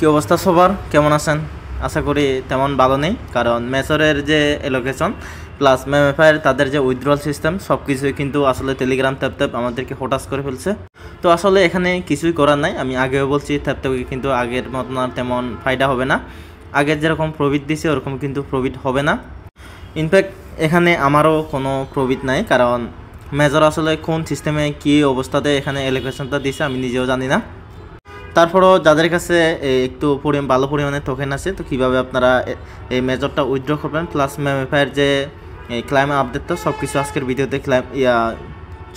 কি অবস্থা সবার, কেমন আছেন? আশা করি তেমন ভালো নেই, কারণ মেজরের যে এলোকেশন প্লাস মেমএফআইয়ের তাদের যে উইথড্রল সিস্টেম সব কিছুই কিন্তু আসলে টেলিগ্রাম ট্যাপ আমাদেরকে হঠাৎ করে ফেলছে। তো আসলে এখানে কিছুই করার নাই। আমি আগেও বলছি ট্যাপে কিন্তু আগের মতন আর তেমন ফায়দা হবে না। আগের যেরকম প্রফিট দিছে ওরকম কিন্তু প্রফিট হবে না। ইনফ্যাক্ট এখানে আমারও কোনো প্রফিট নাই, কারণ মেজর আসলে কোন সিস্টেমে কী অবস্থাতে এখানে এলোকেশনটা দিছে আমি নিজেও জানি না। তারপরও যাদের কাছে একটু ভালো পরিমাণে টোকেন আছে, তো কীভাবে আপনারা এই মেজরটা উইথড্র করবেন প্লাস মেমএফআইয়ের যে ক্লাইম আপডেটটা সব কিছু আজকের ভিডিওতে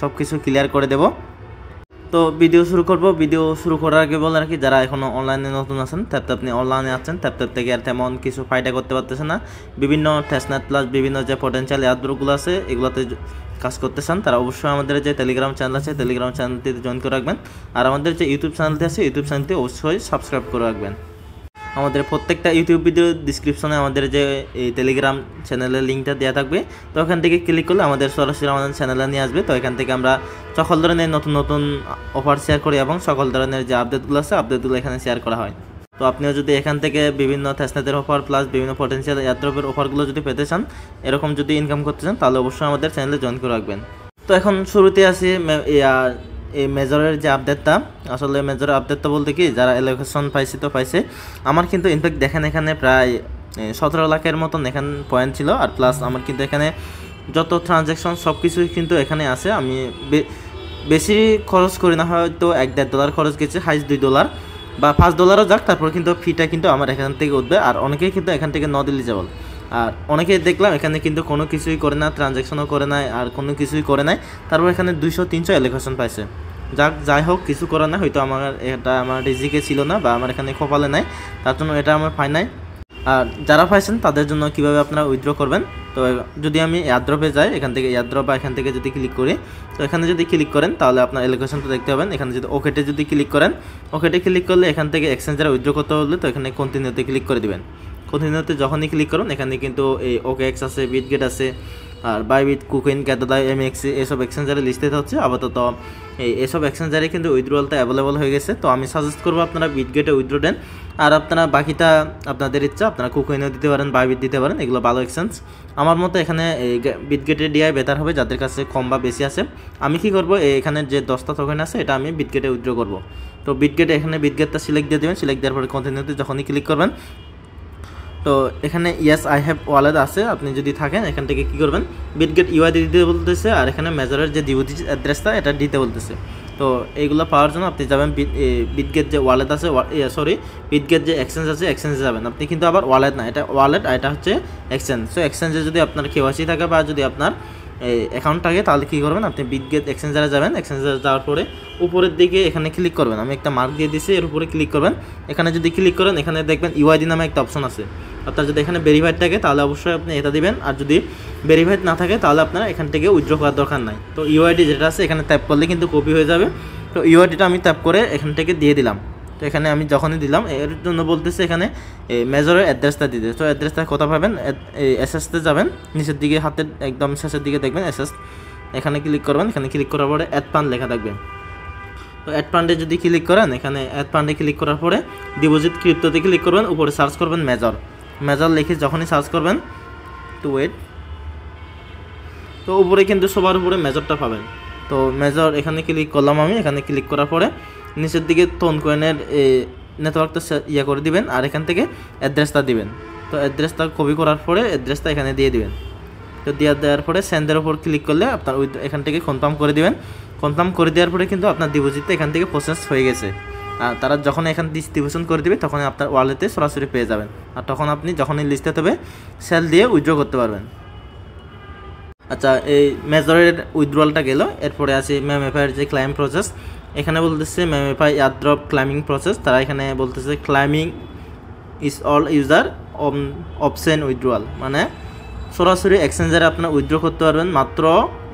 সব কিছু ক্লিয়ার করে দেব। তো ভিডিও শুরু করার আগে বলে রাখি, যারা এখনও অনলাইনে নতুন আছেন আপনি অনলাইনে আছেন ট্যাপ থেকে আর তেমন কিছু ফায়দা করতে পারতেছেন না। বিভিন্ন টেস্টনেট প্লাস বিভিন্ন যে পটেনশিয়াল এয়ারড্রপগুলো আছে এগুলোতে কাজ করতে চান, তারা অবশ্যই আমাদের যে টেলিগ্রাম চ্যানেল আছে টেলিগ্রাম চ্যানেলটিতে জয়েন করে রাখবেন। আর আমাদের যে ইউটিউব চ্যানেলটি আছে ইউটিউব চ্যানেলটি অবশ্যই সাবস্ক্রাইব করে রাখবেন। আমাদের প্রত্যেকটা ইউটিউব ভিডিও ডিসক্রিপশনে আমাদের যে এই টেলিগ্রাম চ্যানেলের লিঙ্কটা দেওয়া থাকবে, তো ওখান থেকে ক্লিক করলে আমাদের সরাসরি আমাদের চ্যানেলে নিয়ে আসবে। তো এখান থেকে আমরা সকল ধরনের নতুন অফার শেয়ার করি এবং সকল ধরনের যে আপডেটগুলো আছে আপডেটগুলো এখানে শেয়ার করা হয়। তো আপনিও যদি এখান থেকে বিভিন্ন টেস্টনেটের অফার প্লাস বিভিন্ন পটেনশিয়াল এয়ারড্রপের অফারগুলো যদি পেতে চান, এরকম যদি ইনকাম করতে চান, তাহলে অবশ্যই আমাদের চ্যানেলে জয়েন করে রাখবেন। তো এখন শুরুতে আসি এই মেজরের যে আপডেটটা। আসলে মেজরের আপডেটটা বলতে কি, যারা এলোকেশন পাইছে আমার কিন্তু ইনফ্যাক্ট দেখেন এখানে প্রায় 17 লাখের মতন এখানে পয়েন্ট ছিল। আর প্লাস আমার কিন্তু এখানে যত ট্রানজ্যাকশন সব কিছুই কিন্তু এখানে আছে। আমি বেশি খরচ করি না, হয়তো $1-1.5 খরচ গেছে, হাইস্ট $2 বা $5 যাক, তারপর কিন্তু ফিটা কিন্তু আমার এখান থেকে উঠবে। আর অনেকেই কিন্তু এখান থেকে নট এলিজেবল। আর অনেকেই দেখলাম এখানে কিন্তু কোনো কিছুই করে না, ট্রানজ্যাকশনও করে নাই আর কোনো কিছুই করে নাই, তারপর এখানে 200-300 এলোকেশন পাইছে। যাই হোক, কিছু করার না, হয়তো আমার রিজিকে ছিল না বা আমার এখানে কপালে নাই, তার জন্য এটা আমার পাই নাই। আর যারা পাইছেন তাদের জন্য কিভাবে আপনারা উইথড্র করবেন, তো যদি আমি এয়ারড্রপে যাই, এখান থেকে এয়ারড্রপ বা এখান থেকে যদি ক্লিক করি, তো এখানে যদি ক্লিক করেন তাহলে আপনার এলোকেশনটা দেখতে পাবেন। এখানে যদি ওকেটে যদি ক্লিক করেন, ওকেটে ক্লিক করলে এখান থেকে এক্সচেঞ্জারে উইথড্র করতে হলে তো এখানে কন্টিনিউতে ক্লিক করে দিবেন। কন্টিনিউতে যখনই ক্লিক করুন, এখানে কিন্তু এই OKX আছে, বিটগেট আছে, আর বাইবিট, কুকইন, ক্যাটালাই, MX এসব এক্সচেঞ্জারে লিস্টেড হচ্ছে আপাতত। এসব এক্সচেঞ্জারে কিন্তু উইথড্রলটা অ্যাভেলেবল হয়ে গেছে। তো আমি সাজেস্ট করবো আপনারা বিটগেটে উইথড্র দেন, আর আপনারা বাকিটা আপনাদের ইচ্ছা, আপনারা কুকইনেও দিতে পারেন, বাইবিট দিতে পারেন, এগুলো ভালো এক্সচেঞ্জ। আমার মতো এখানে এই বিটগেটে ডিআই বেটার হবে যাদের কাছে কম বা বেশি আছে। আমি কি করব, এখানে যে 10টা টোকেন আছে এটা আমি বিটগেটে উইথড্র করব। তো এখানে বিটগেটটা সিলেক্ট দিয়ে দেবেন, সিলেক্ট দেওয়ার পরে কন্টিনিউতে যখনই ক্লিক করবেন, তো এখানে ইয়েস আই হ্যাভ ওয়ালেট আছে, আপনি যদি থাকেন এখান থেকে কী করবেন, বিটগেট ইউআইডি দিতে বলতেছে, আর এখানে মেজরের যে ডিপোজিট অ্যাড্রেসটা এটা দিতে বলতেছে। তো এইগুলো পাওয়ার জন্য আপনি যাবেন বিটগেট যে ওয়ালেট আছে, বিটগেট যে এক্সচেঞ্জ আছে এক্সচেঞ্জে যাবেন। আপনি কিন্তু আবার ওয়ালেট না, এটা ওয়ালেট আর এটা হচ্ছে এক্সচেঞ্জ। সো এক্সচেঞ্জে যদি আপনার কেওয়াইসি থাকে বা যদি আপনার অ্যাকাউন্ট থাকে, তাহলে কী করবেন, আপনি বিটগেট এক্সচেঞ্জারে যাবেন। এক্সচেঞ্জারে যাওয়ার পরে উপরের দিকে এখানে ক্লিক করবেন, আমি একটা মার্ক দিয়ে দিছি, এর উপরে ক্লিক করবেন। এখানে যদি ক্লিক করেন, এখানে দেখবেন ইউআইডি নামে একটা অপশন আছে। আপনার যদি এখানে ভেরিফাইড থাকে তাহলে অবশ্যই আপনি এটা দিবেন, আর যদি ভেরিফাইড না থাকে তাহলে আপনারা এখান থেকে উইথড্র করার দরকার নাই। তো ইউআইডি যেটা আছে এখানে ট্যাপ করলে কিন্তু কপি হয়ে যাবে। তো ইউআইডিটা আমি ট্যাপ করে এখান থেকে দিয়ে দিলাম। তো এখানে আমি যখনই দিলাম, এর জন্য বলতেছে এখানে মেজরের অ্যাড্রেসটা দিতে। তো অ্যাড্রেসটা কোথা পাবেন, এসএসতে যাবেন, নিচের দিকে হাতের একদম শেষের দিকে দেখবেন এসএস, এখানে ক্লিক করবেন। এখানে ক্লিক করার পরে অ্যাড ফান্ড লেখা থাকবে। তো অ্যাড ফান্ডে যদি ক্লিক করেন, এখানে অ্যাড ফান্ডে ক্লিক করার পরে ডিপোজিট ক্রিপ্টোতে ক্লিক করবেন, উপরে সার্চ করবেন মেজর লিখে যখনই সার্চ করবেন, টু ওয়েট, তো উপরে কিন্তু সবার উপরে মেজরটা পাবেন। তো মেজর এখানে ক্লিক করলাম আমি। এখানে ক্লিক করার পরে নিচের দিকে টোনকয়েনের নেটওয়ার্কটা করে দিবেন, আর এখান থেকে অ্যাড্রেসটা দিবেন। তো অ্যাড্রেসটা কপি করার পরে অ্যাড্রেসটা এখানে দিয়ে দিবেন। তো দেওয়ার পরে সেন্ডের ওপর ক্লিক করলে আপনার এখান থেকে কনফার্ম করে দিবেন। কনফার্ম করে দেওয়ার পরে কিন্তু আপনার ডিপোজিটটা এখান থেকে প্রসেস হয়ে গেছে। আর তারা যখন এখানে ডিস্ট্রিবিউশন করে দেবে তখন আপনার ওয়ালেটে সরাসরি পেয়ে যাবেন। আর তখন আপনি যখনই লিস্টে হবে সেল দিয়ে উইথড্র করতে পারবেন। আচ্ছা, এই মেজরের উইথড্রলটা গেল। এরপরে আছে মেমএফআইয়ের যে ক্লাইম প্রসেস। এখানে বলতেছে মেমএফআই এয়ারড্রপ ক্লাইমিং প্রসেস। তারা এখানে বলতেছে claiming is all user option withdrawal, মানে সরাসরি এক্সচেঞ্জারে আপনার উইথড্র করতে পারবেন মাত্র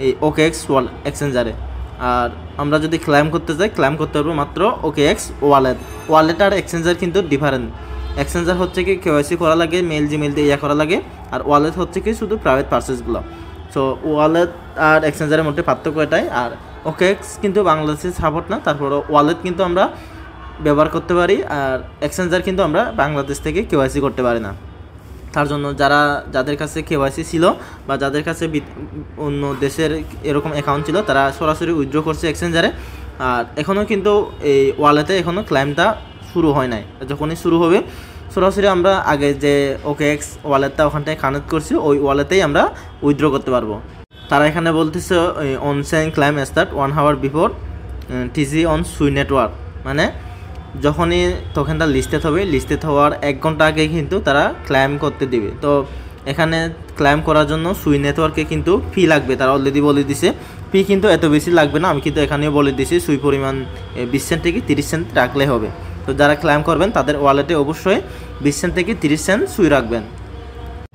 এই OKX এক্সচেঞ্জারে। আর আমরা যদি ক্লাইম করতে চাই, ক্লাইম করতে পারবো মাত্র OKX ওয়ালেট আর এক্সচেঞ্জার কিন্তু ডিফারেন্ট। এক্সচেঞ্জার হচ্ছে কি কেওয়াইসি করা লাগে, মেল জিমেল দিয়ে করা লাগে, আর ওয়ালেট হচ্ছে কি শুধু প্রাইভেট পারচেসগুলো। সো ওয়ালেট আর এক্সচেঞ্জারের মধ্যে পার্থক্য এটাই। আর OKX কিন্তু বাংলাদেশে সাপোর্ট না, তারপরে ওয়ালেট কিন্তু আমরা ব্যবহার করতে পারি। আর এক্সচেঞ্জার কিন্তু আমরা বাংলাদেশ থেকে কেওয়াইসি করতে পারি না। তার জন্য যাদের কাছে কেওয়াইসি ছিল বা যাদের কাছে অন্য দেশের এরকম অ্যাকাউন্ট ছিল তারা সরাসরি উইথড্র করছে এক্সচেঞ্জারে। আর এখনও কিন্তু এই ওয়ালেটে এখনও ক্লেমটা শুরু হয় নাই। যখনই শুরু হবে সরাসরি আমরা আগে যে OKX ওয়ালেটটা ওখানটায় কানেক্ট করছি ওই ওয়ালেটেই আমরা উইথড্র করতে পারবো। তারা এখানে বলতেছে on Sen claim start 1 hour before TC on সুই নেটওয়ার্ক, মানে যখনই টোকেনটা লিস্টেড হবে, লিস্টেড হওয়ার 1 ঘন্টা আগে কিন্তু তারা ক্লেম করতে দিবে। তো এখানে ক্লেম করার জন্য সুই নেটওয়ার্কে কিন্তু ফি লাগবে, তারা অলরেডি বলে দিছে। ফি কিন্তু এত বেশি লাগবে না, আমি কিন্তু এখানেও বলে দিছি সুই পরিমাণ 20 সেন্ট থেকে 30 সেন্ট রাখলে হবে। তো যারা ক্লেম করবেন তাদের ওয়ালেটে অবশ্যই 20 সেন্ট থেকে 30 সেন্ট সুই রাখবেন।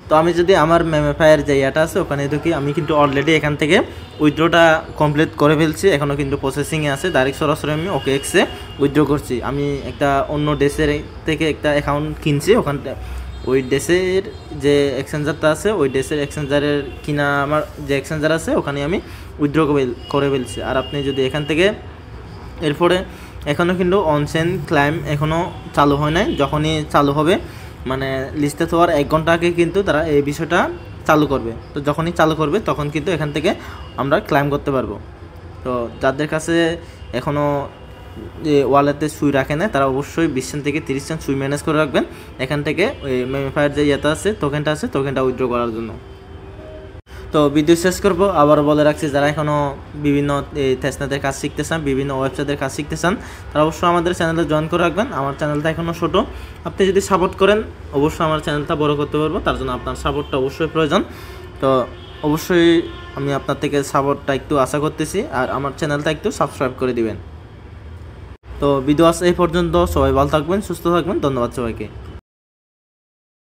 তো আমি যদি আমার মেমেফাইয়ের যে ইয়াটা আছে ওখানে দেখি, আমি কিন্তু অলরেডি এখান থেকে উইথড্রটা কমপ্লিট করে ফেলছি, এখনও কিন্তু প্রসেসিংয়ে আছে। ডাইরেক্ট সরাসরি আমি OKX-এ উইথড্র করছি। আমি একটা অন্য দেশের থেকে একটা অ্যাকাউন্ট কিনছি, ওখানটা ওই দেশের যে এক্সচেঞ্জারটা আছে ওই দেশের এক্সচেঞ্জারের কিনা আমার যে এক্সচেঞ্জার আছে ওখানে আমি উইথড্র করে ফেলছি। আর আপনি যদি এখান থেকে এরপরে এখনও কিন্তু অনচেন ক্লাইম এখনও চালু হয় নাই, যখনই চালু হবে মানে লিস্টেড হওয়ার 1 ঘন্টা আগে কিন্তু তারা এই বিষয়টা চালু করবে। তো যখনই চালু করবে তখন কিন্তু এখান থেকে আমরা ক্লাইম করতে পারবো। তো যাদের কাছে এখনও ওয়ালেটে সুই রাখে না তারা অবশ্যই 20 সেন্ট থেকে 30 সেন্ট সুই ম্যানেজ করে রাখবেন এখান থেকে ওই মেমিফায়ার যে ইয়েটা আছে টোকেনটা উইথড্র করার জন্য। তো ভিডিও শেষ করবো, আবার বলে রাখছি যারা এখনও বিভিন্ন টেস্টনেটের কাজ শিখতে চান, বিভিন্ন ওয়েবসাইটের কাজ শিখতে চান তারা অবশ্যই আমাদের চ্যানেলে জয়েন করে রাখবেন। আমার চ্যানেলটা এখনও ছোটো, আপনি যদি সাপোর্ট করেন অবশ্যই আমার চ্যানেলটা বড় করতে পারবো, তার জন্য আপনার সাপোর্টটা অবশ্যই প্রয়োজন। তো অবশ্যই আমি আপনার থেকে সাপোর্টটা একটু আশা করতেছি, আর আমার চ্যানেলটা একটু সাবস্ক্রাইব করে দিবেন। তো ভিডিও আজ এই পর্যন্ত, সবাই ভালো থাকবেন, সুস্থ থাকবেন, ধন্যবাদ সবাইকে।